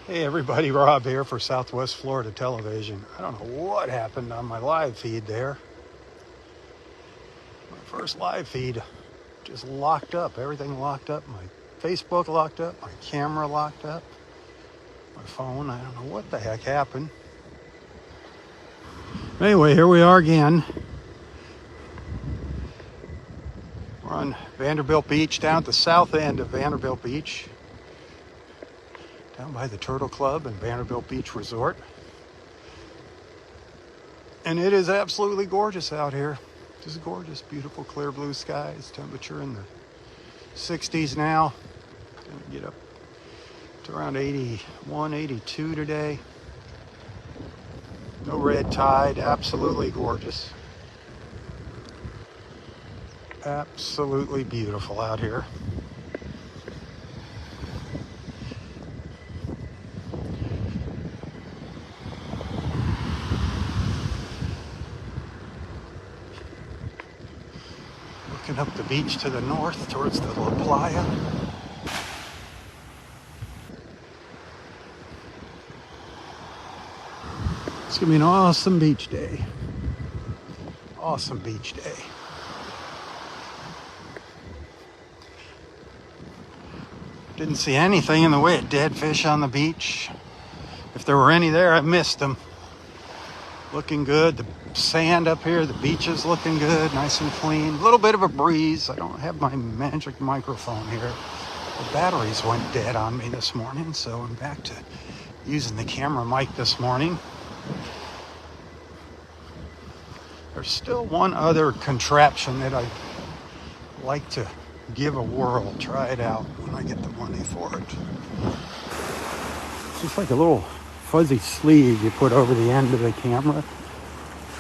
Hey everybody, Robb here for Southwest Florida Television. I don't know what happened on my live feed there. My first live feed just locked up. Everything locked up. My Facebook locked up. My camera locked up. My phone, I don't know what the heck happened. Anyway, here we are again. We're on Vanderbilt Beach, down at the south end of Vanderbilt Beach, down by the Turtle Club and Vanderbilt Beach Resort. And it is absolutely gorgeous out here. Just gorgeous, beautiful, clear blue skies. Temperature in the 60s now. Gonna get up to around 81, 82 today. No red tide, absolutely gorgeous. Absolutely beautiful out here. Looking up the beach to the north towards the La Playa. It's gonna be an awesome beach day. Awesome beach day. Didn't see anything in the way of dead fish on the beach. If there were any there, I missed them. Looking good. The sand up here, the beach is looking good, nice and clean. A little bit of a breeze. I don't have my magic microphone here. The batteries went dead on me this morning, so I'm back to using the camera mic this morning. There's still one other contraption that I'd like to give a whirl, try it out when I get the money for it. It's just like a little fuzzy sleeve you put over the end of the camera.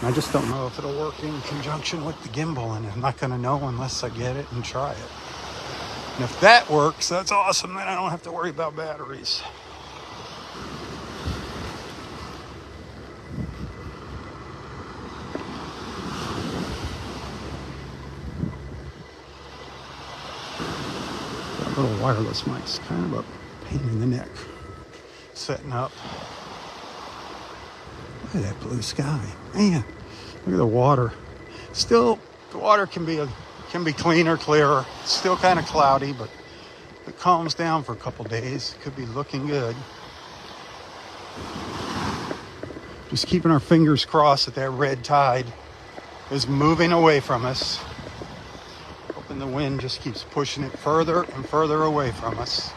I just don't know if it'll work in conjunction with the gimbal, and I'm not going to know unless I get it and try it. And if that works, that's awesome. Then I don't have to worry about batteries. That little wireless mic's kind of a pain in the neck. Setting up. Look at that blue sky, man! Look at the water. Still, the water can be cleaner, clearer. It's still kind of cloudy, but if it calms down for a couple days, it could be looking good. Just keeping our fingers crossed that that red tide is moving away from us. Hoping the wind just keeps pushing it further and further away from us.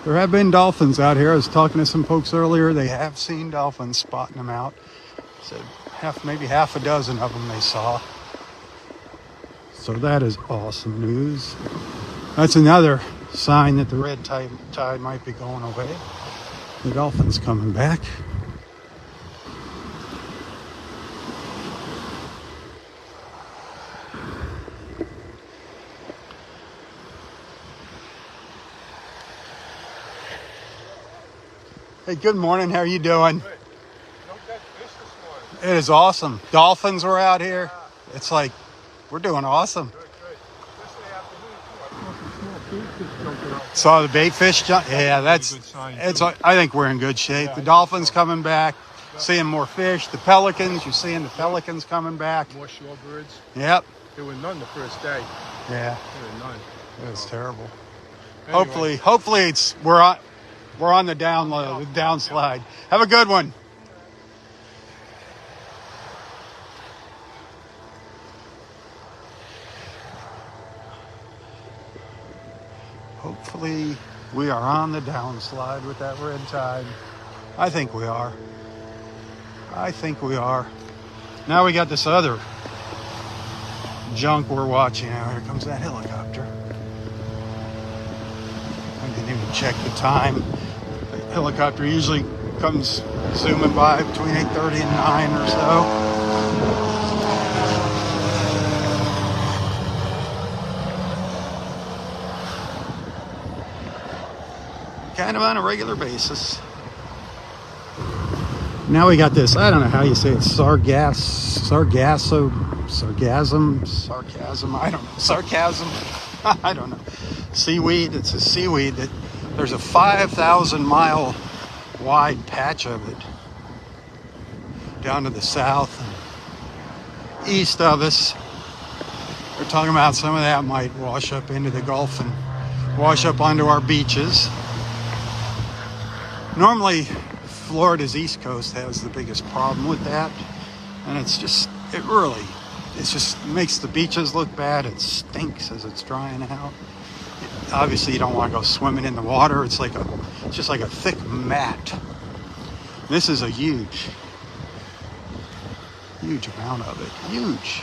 There have been dolphins out here. I was talking to some folks earlier. They have seen dolphins, spotting them out. Said maybe half a dozen of them they saw. So that is awesome news. That's another sign that the red tide might be going away. The dolphins coming back. Hey, good morning. How are you doing? Good. Don't catch fish this morning. It is awesome. Dolphins were out here. It's like, we're doing awesome. Good. Especially afternoon, too. I saw some small bait fish jumping out. Saw the bait fish jump. Yeah, that's. Good sign, It's. too. I think we're in good shape. Yeah, The I dolphins think so. coming back. Seeing more fish. The pelicans. You're seeing the pelicans coming back. More shorebirds. Yep. There were none the first day. Yeah. There were none. It was terrible. Anyway, Hopefully we're on the downslide. Have a good one. Hopefully we are on the downslide with that red tide. I think we are. Now we got this other junk we're watching. Now here comes that helicopter. I didn't even check the time. The helicopter usually comes zooming by between 8:30 and 9 or so. Kind of on a regular basis. Now we got this, I don't know how you say it, sarcasm, I don't know, sarcasm, I don't know. seaweed. It's a seaweed that there's a 5,000 mile wide patch of it down to the south and east of us. They're talking about some of that might wash up into the Gulf and wash up onto our beaches. Normally, Florida's East Coast has the biggest problem with that, and it just makes the beaches look bad. It stinks as it's drying out. Obviously, you don't want to go swimming in the water. It's just like a thick mat. This is a huge amount of it. Huge.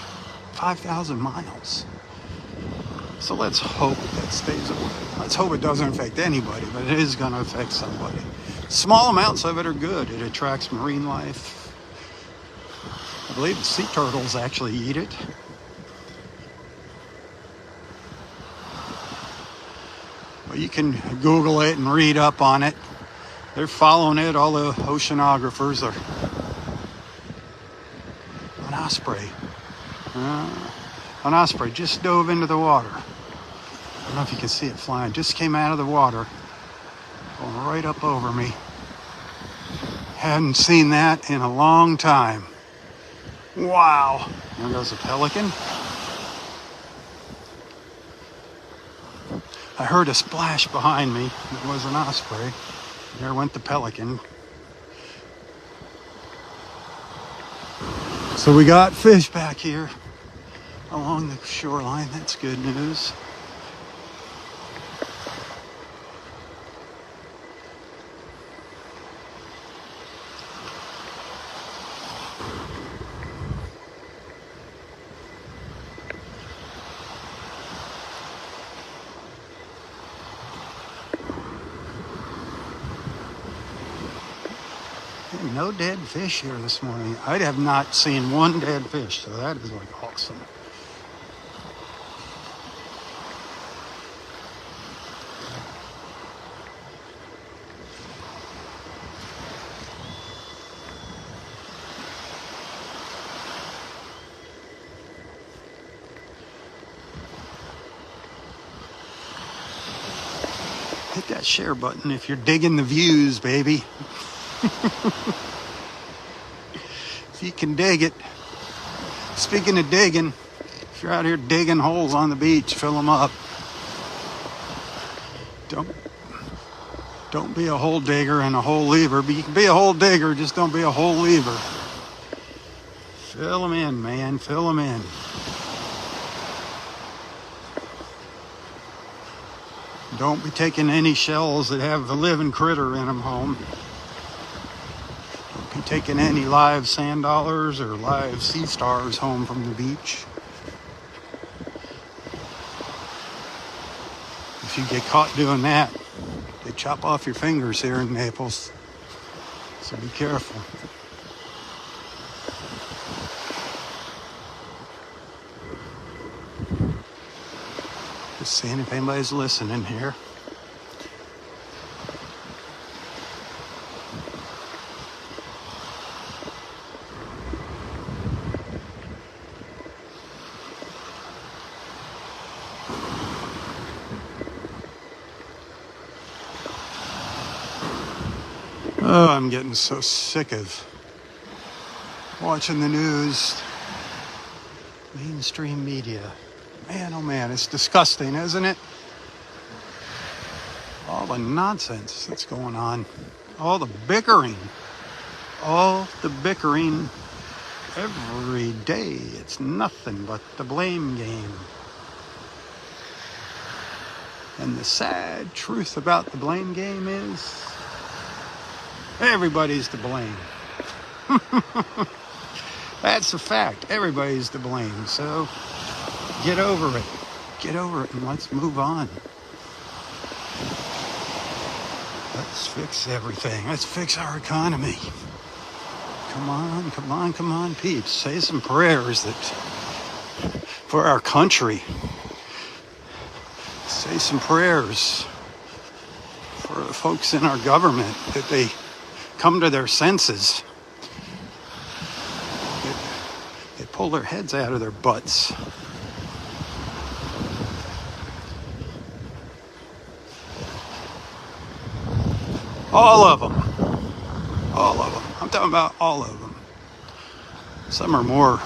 5,000 miles. So let's hope that stays away. Let's hope it doesn't affect anybody, but it is going to affect somebody. Small amounts of it are good. It attracts marine life. I believe the sea turtles actually eat it. Well, you can Google it and read up on it. They're following it. All the oceanographers are. An osprey. An osprey just dove into the water. I don't know if you can see it flying. Just came out of the water. Going right up over me. Hadn't seen that in a long time. Wow. There goes a pelican. I heard a splash behind me. It was an osprey. There went the pelican. So we got fish back here along the shoreline. That's good news. No dead fish here this morning. I have not seen one dead fish, so that is like awesome. Hit that share button if you're digging the views, baby. If you can dig it. Speaking of digging, if you're out here digging holes on the beach, fill them up. Don't be a hole digger and a hole leaver, but you can be a hole digger, just don't be a hole leaver. Fill them in, man, fill them in. Don't be taking any shells that have a living critter in them home. Don't be taking any live sand dollars or live sea stars home from the beach. If you get caught doing that, they chop off your fingers here in Naples. So be careful. Just seeing if anybody's listening here. Oh, I'm getting so sick of watching the news. Mainstream media. Man, oh man, it's disgusting, isn't it? All the nonsense that's going on. All the bickering. All the bickering every day. It's nothing but the blame game. And the sad truth about the blame game is everybody's to blame. That's a fact. Everybody's to blame. So get over it. Get over it and let's move on. Let's fix everything. Let's fix our economy. Come on, come on, come on, peeps. Say some prayers that for our country. Say some prayers for the folks in our government that they come to their senses. They pull their heads out of their butts. All of them. All of them. I'm talking about all of them. Some are more,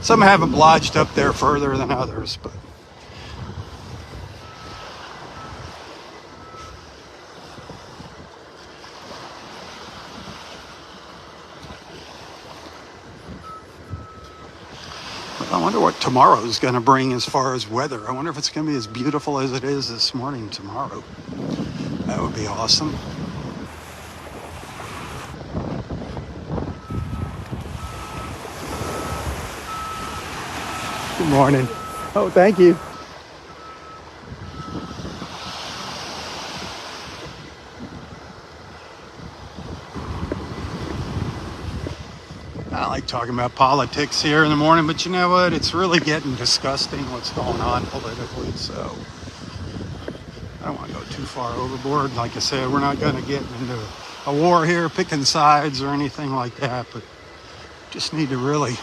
some have obliged up there further than others, but I wonder what tomorrow's going to bring as far as weather. I wonder if it's going to be as beautiful as it is this morning tomorrow. That would be awesome. Good morning. Oh, thank you. I like talking about politics here in the morning, but you know what? It's really getting disgusting what's going on politically, so I don't want to go too far overboard. Like I said, we're not going to get into a war here, picking sides or anything like that, but just need to really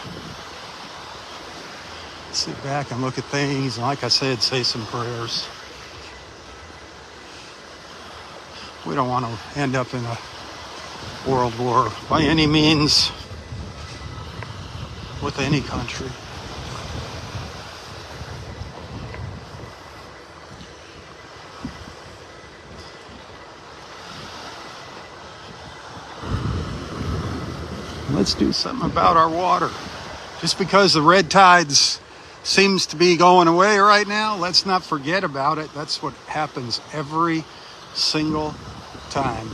sit back and look at things, and like I said, say some prayers. We don't want to end up in a world war by any means with any country. Let's do something about our water. Just because the red tides seems to be going away right now, let's not forget about it. That's what happens every single time.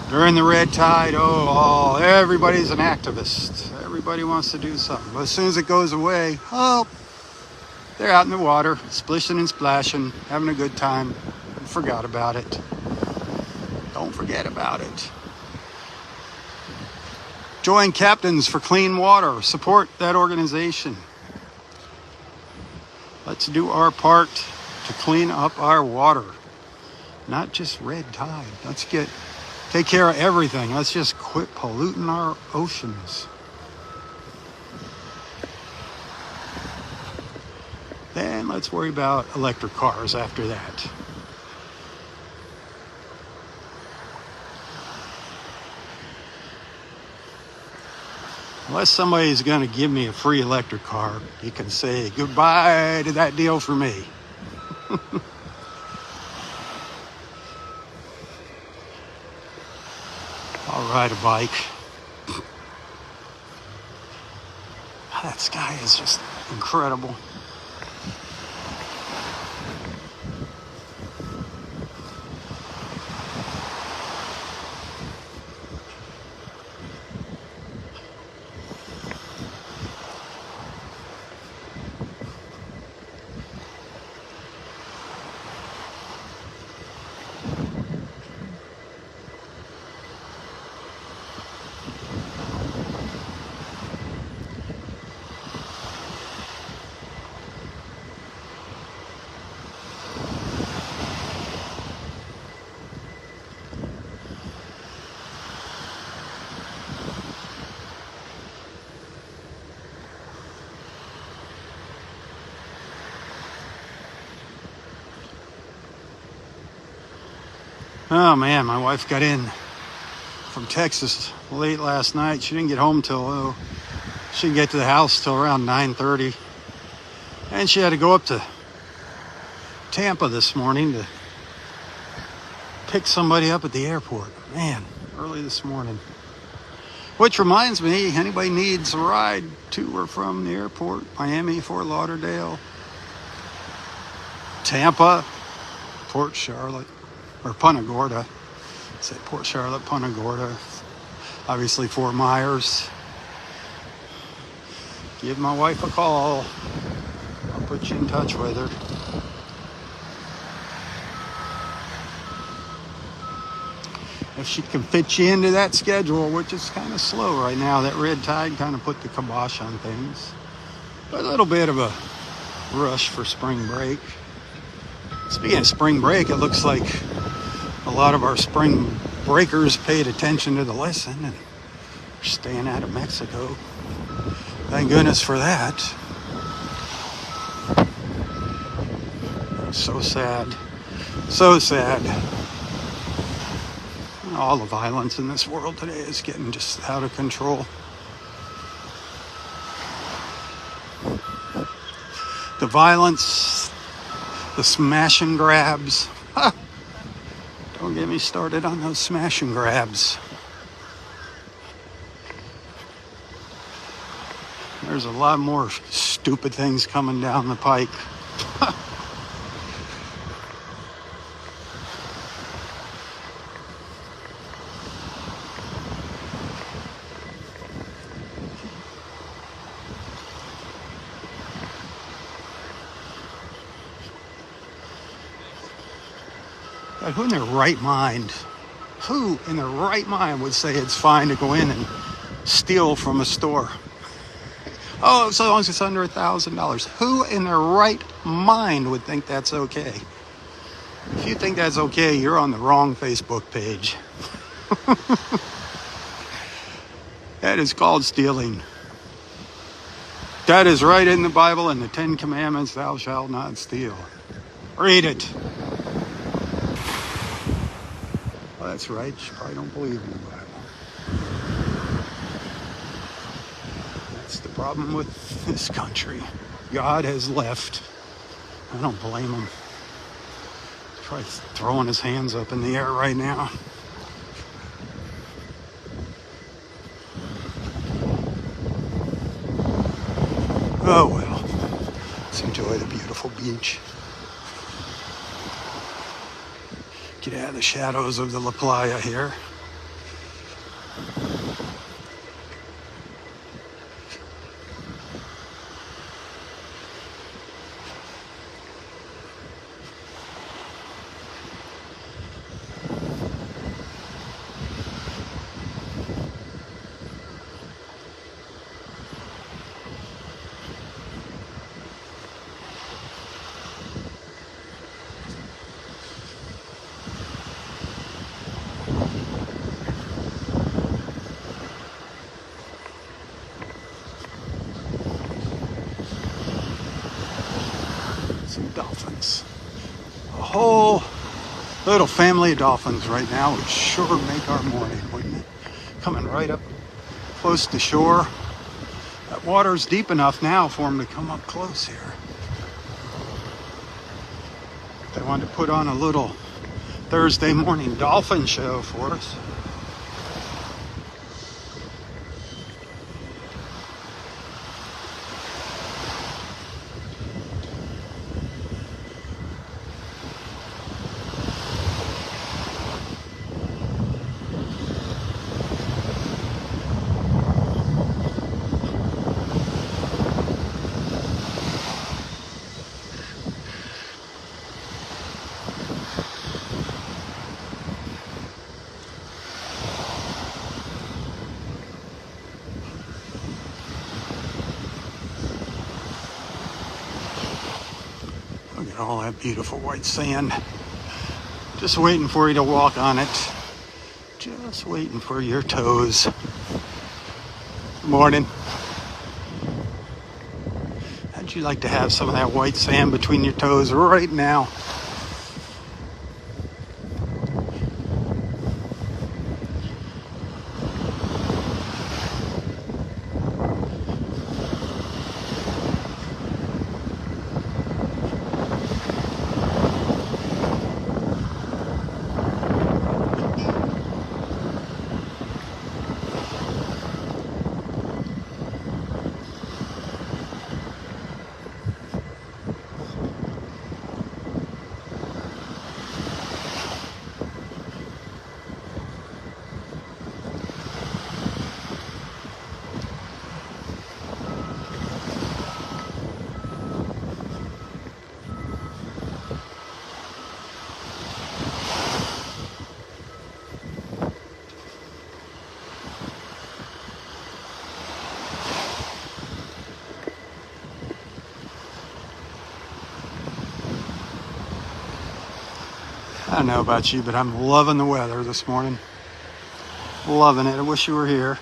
During the red tide, everybody's an activist. Everybody wants to do something. But as soon as it goes away, they're out in the water, splishing and splashing, having a good time. Forgot about it. Don't forget about it. Join Captains for Clean Water. Support that organization. Let's do our part to clean up our water. Not just red tide. Let's take care of everything. Let's just quit polluting our oceans. Then let's worry about electric cars after that. Unless somebody's going to give me a free electric car, you can say goodbye to that deal for me. I'll ride a bike. That sky is just incredible. Oh man, my wife got in from Texas late last night. She didn't get home till, she didn't get to the house till around 9:30. And she had to go up to Tampa this morning to pick somebody up at the airport. Man, early this morning. Which reminds me, anybody needs a ride to or from the airport, Miami, Fort Lauderdale, Tampa, Port Charlotte, or Punta Gorda. Say Port Charlotte, Punta Gorda, obviously Fort Myers. Give my wife a call. I'll put you in touch with her. If she can fit you into that schedule, which is kind of slow right now. That red tide kind of put the kibosh on things. But a little bit of a rush for spring break. Speaking of spring break, it looks like a lot of our spring breakers paid attention to the lesson and are staying out of Mexico. Thank goodness for that. So sad. So sad. All the violence in this world today is getting just out of control. The violence, the smash and grabs. Ha! Don't get me started on those smash and grabs. There's a lot more stupid things coming down the pike. God, who in their right mind would say it's fine to go in and steal from a store? Oh, so long as it's under $1,000. Who in their right mind would think that's okay? If you think that's okay, you're on the wrong Facebook page. That is called stealing. That is right in the Bible in the 10 Commandments, thou shalt not steal. Read it. Well, that's right. You probably don't believe in the Bible. That's the problem with this country. God has left. I don't blame him. He's probably throwing his hands up in the air right now. Oh well. Let's enjoy the beautiful beach. Get out of the shadows of the La Playa here. Some dolphins. A whole little family of dolphins right now would sure make our morning, wouldn't it? Coming right up close to shore. That water's deep enough now for them to come up close here. They wanted to put on a little Thursday morning dolphin show for us. Look at all that beautiful white sand. Just waiting for you to walk on it. Just waiting for your toes. Good morning. How'd you like to have some of that white sand between your toes right now? I don't know about you, but I'm loving the weather this morning. Loving it. I wish you were here.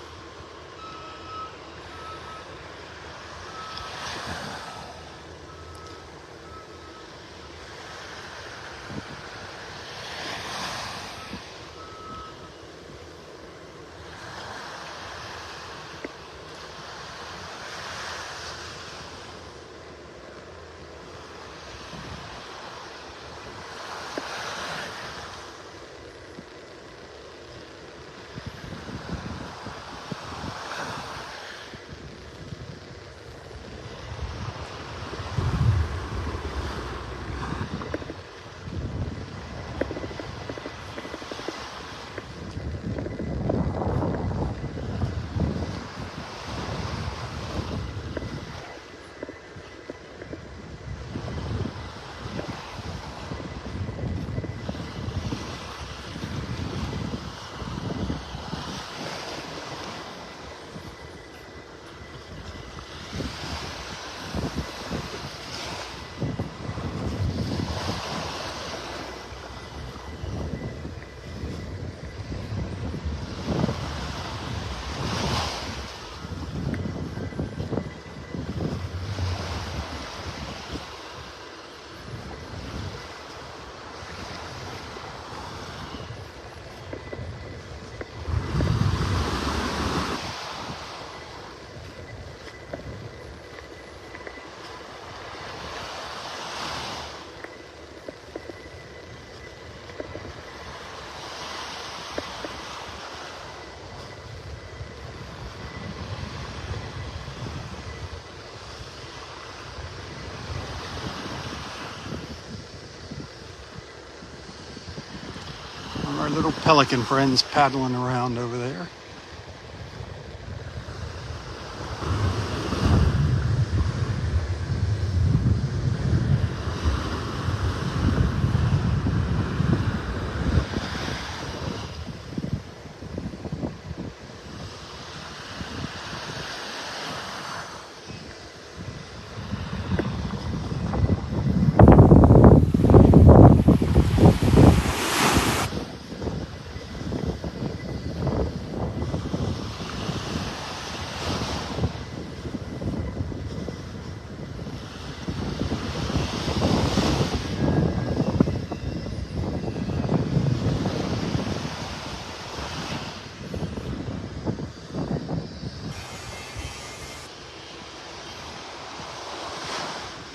little pelican friends paddling around over there.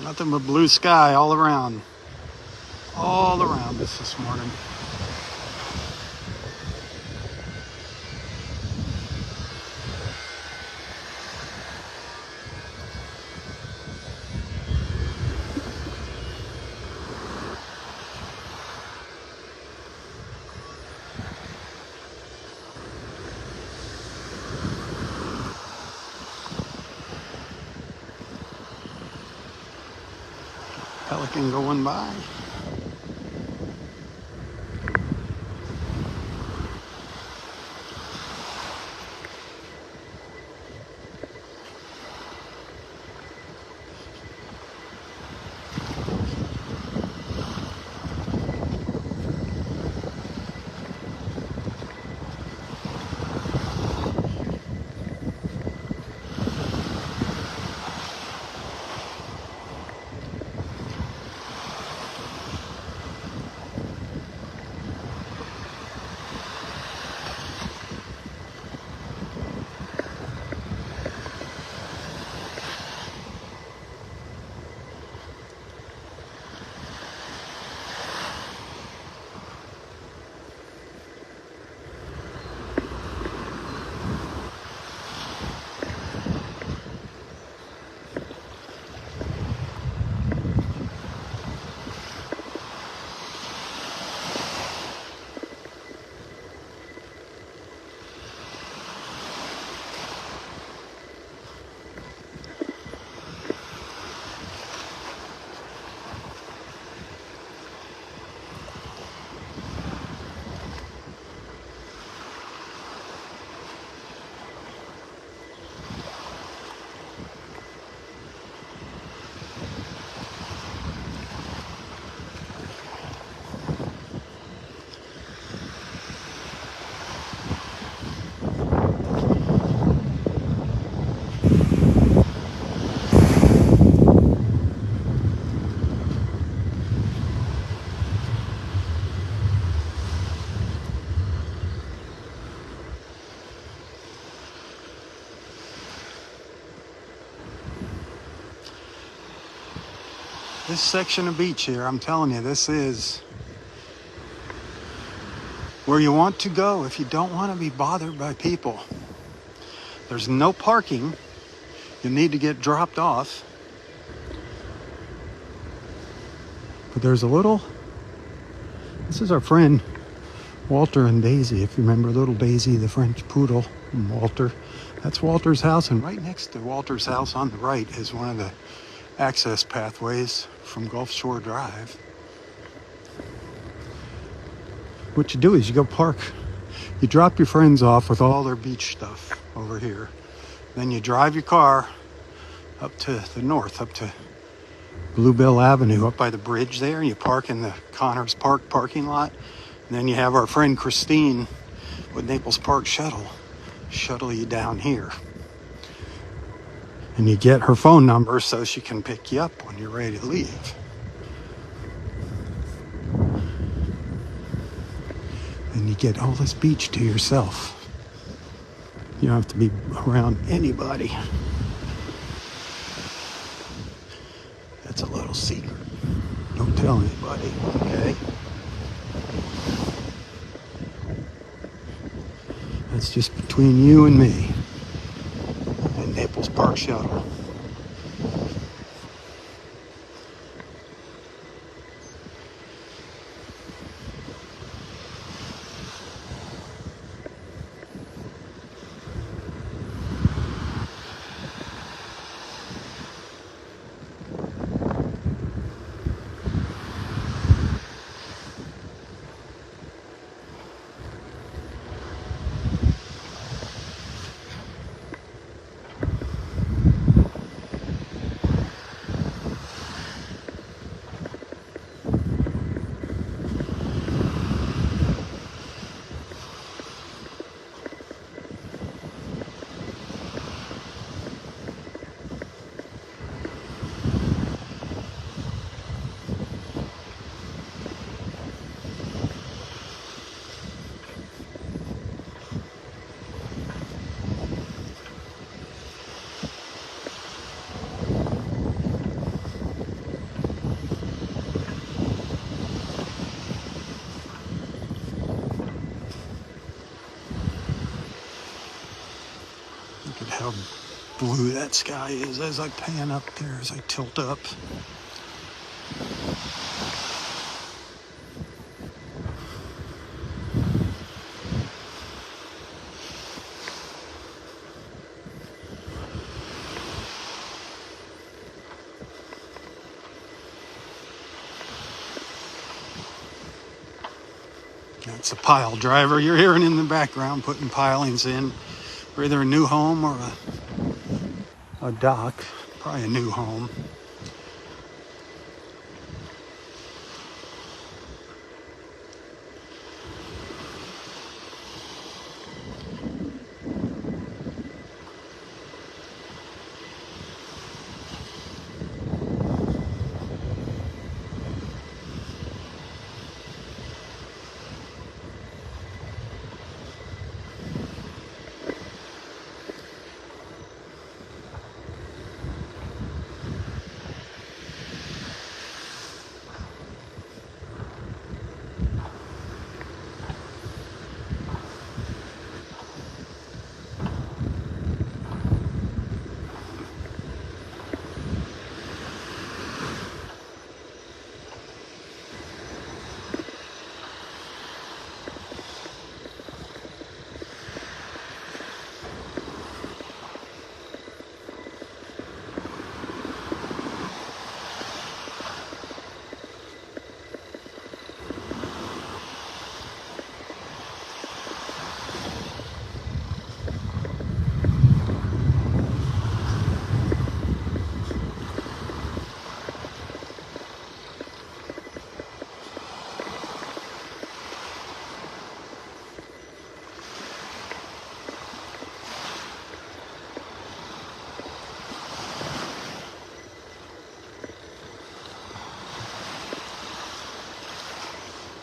Nothing but blue sky all around us this morning. Pelican going by. This section of beach here, I'm telling you, this is where you want to go if you don't want to be bothered by people. There's no parking. You need to get dropped off. But there's a little, this is our friend Walter and Daisy. If you remember little Daisy, the French poodle, and Walter. That's Walter's house, and right next to Walter's house on the right is one of the access pathways from Gulf Shore Drive. What you do is you go park, you drop your friends off with all their beach stuff over here. Then you drive your car up to the north, up to Bluebell Avenue, up by the bridge there. You park in the Connors Park parking lot. And then you have our friend Christine with Naples Park shuttle you down here. And you get her phone number so she can pick you up when you're ready to leave. And you get all this beach to yourself. You don't have to be around anybody. That's a little secret. Don't tell anybody, okay? That's just between you and me and Naples Park Shuttle. Look at how blue that sky is as I pan up there, as I tilt up. That's a pile driver you're hearing in the background, putting pilings in for either a new home or a dock. Probably a new home.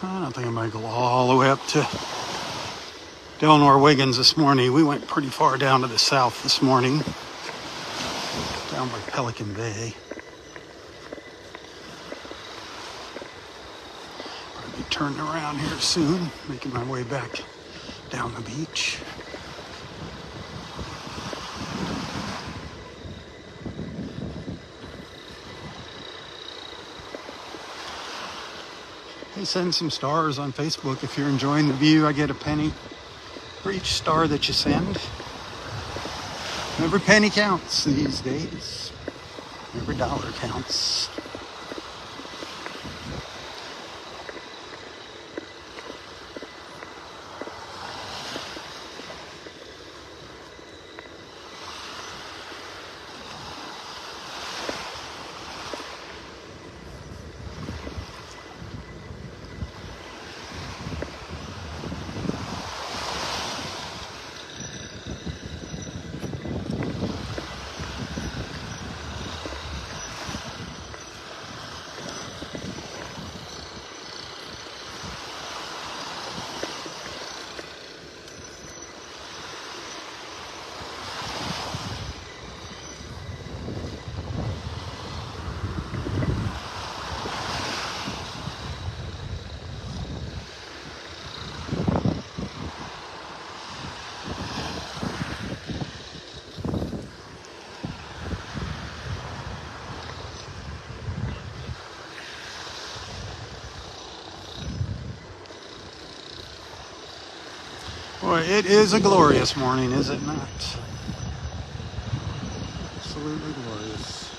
I don't think I might go all the way up to Delnor Wiggins this morning. We went pretty far down to the south this morning, down by Pelican Bay. Probably turning around here soon, making my way back down the beach. Hey, send some stars on Facebook if you're enjoying the view. I get a penny for each star that you send. Every penny counts these days. Every dollar counts. Boy, it is a glorious morning, is it not? Absolutely glorious.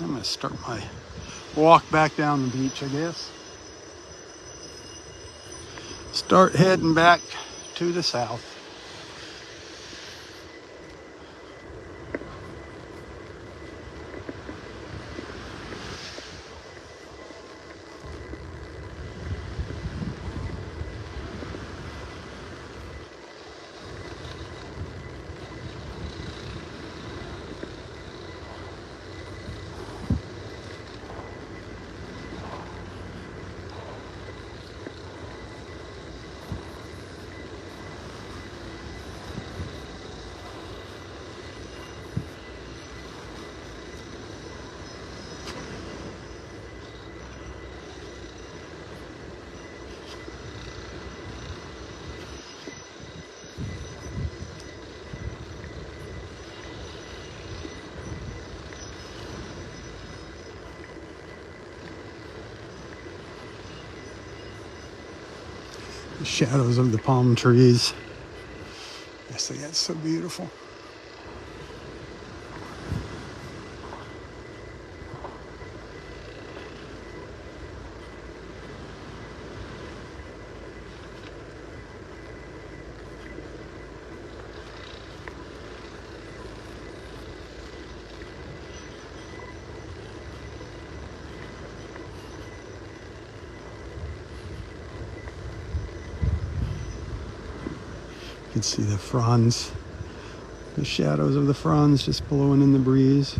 I'm going to start my walk back down the beach, I guess. Start heading back to the south. The shadows of the palm trees. Yes, that's so beautiful. You can see the fronds, the shadows of the fronds just blowing in the breeze.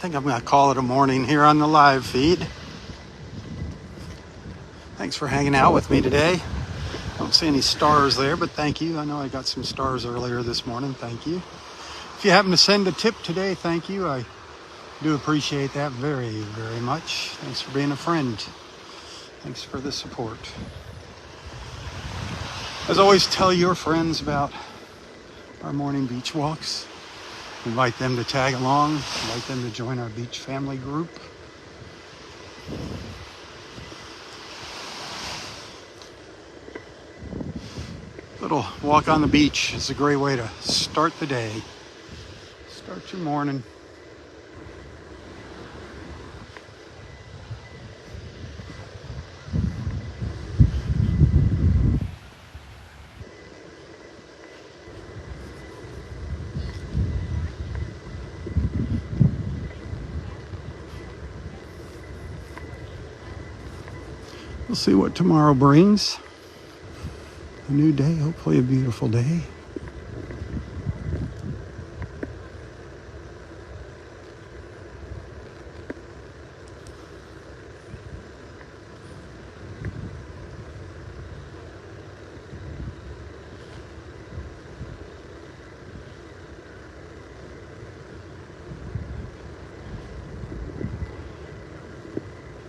think I'm going to call it a morning here on the live feed. Thanks for hanging out with me today. Don't see any stars there, but thank you. I know I got some stars earlier this morning. Thank you. If you happen to send a tip today, thank you. I do appreciate that very, very much. Thanks for being a friend. Thanks for the support. As always, tell your friends about our morning beach walks. Invite them to tag along. Invite them to join our beach family group. Little walk on the beach is a great way to start the day. Start your morning. We'll see what tomorrow brings. A new day, hopefully a beautiful day.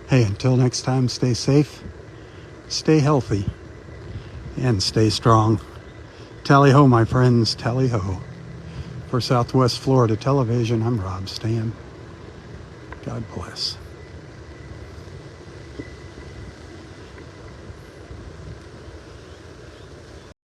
Hey, until next time, stay safe, stay healthy, and stay strong. Tally-ho, my friends, tally-ho. For Southwest Florida Television, I'm Robb Stan. God bless.